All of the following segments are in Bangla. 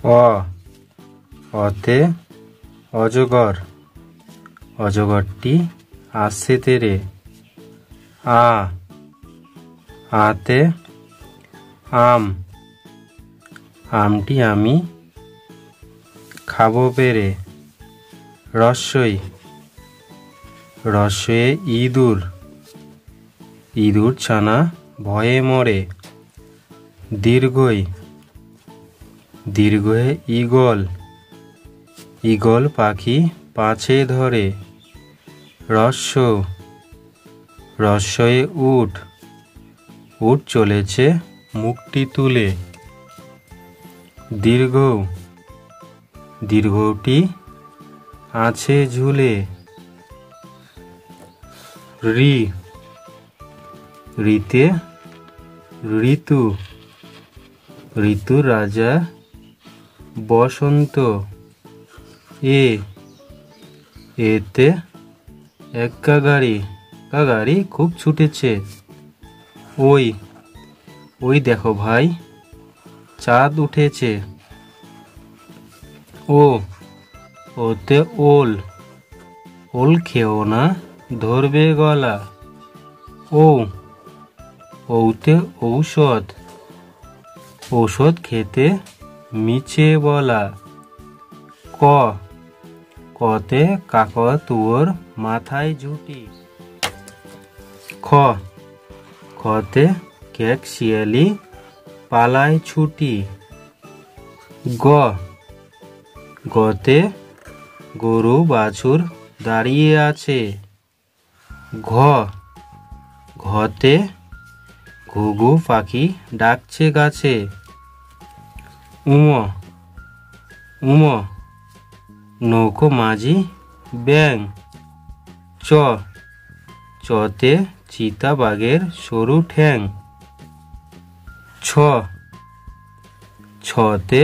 অ অতে অজগর, অজগরটি আসছে তেরে। আ আতে আম, আমটি আমি খাবো পেরে। রস্বই রস্বয়ে ইঁদুর, ইঁদুর ছানা ভয়ে মরে। দীর্ঘই দীর্ঘয়ে ঈগল, ঈগল পাখি পাছে ধরে। রস্য রস্বয়ে উট, উট চলেছে মুখটি তুলে। দীর্ঘ দীর্ঘটি আছে ঝুলে। ঋ ঋতে ঋতু, ঋতু রাজা বসন্ত। এ এতে এক্কা গাড়ি, গাড়ি খুব ছুটেছে। ওই ওই দেখো ভাই, চাঁদ উঠেছে। ও ওতে ওল, ওল খেও না ধরবে গলা। ও ওতে ঔষধ, ঔষধ খেতে মিছে বলা। ক কতে কাকতুয়োর মাথায় ঝুঁটি। খ খতে কেক শিয়ালি পালায় ছুটি। গ গতে গরু বাছুর দাঁড়িয়ে আছে। ঘ ঘতে ঘুঘু পাখি ডাকছে গাছে। উম উম নৌকো মাঝি ব্যাং। চ চতে চিতা বাঘের সরু ঠ্যাং। ছ ছতে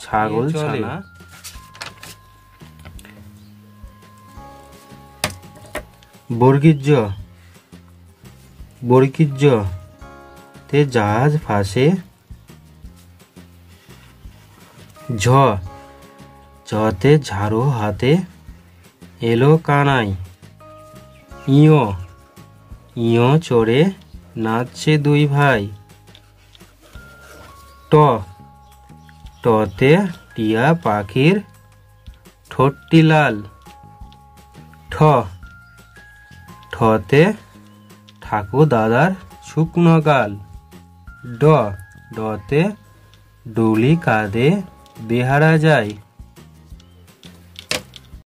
ছাগল ছানা। বর্গীজ বর্গীজ তে জাহাজ ফাঁসে। ঝ ঝতে ঝাড়ু হাতে এলো কানাই। ইয় ইয় চড়ে নাচছে দুই ভাই। ট টতে টিয়া পাখির ঠোঁটটি লাল। ঠ ঠতে ঠাকুর দাদার শুকনো গাল। ড ডতে ডুলি কাঁধে বেহারা যায়।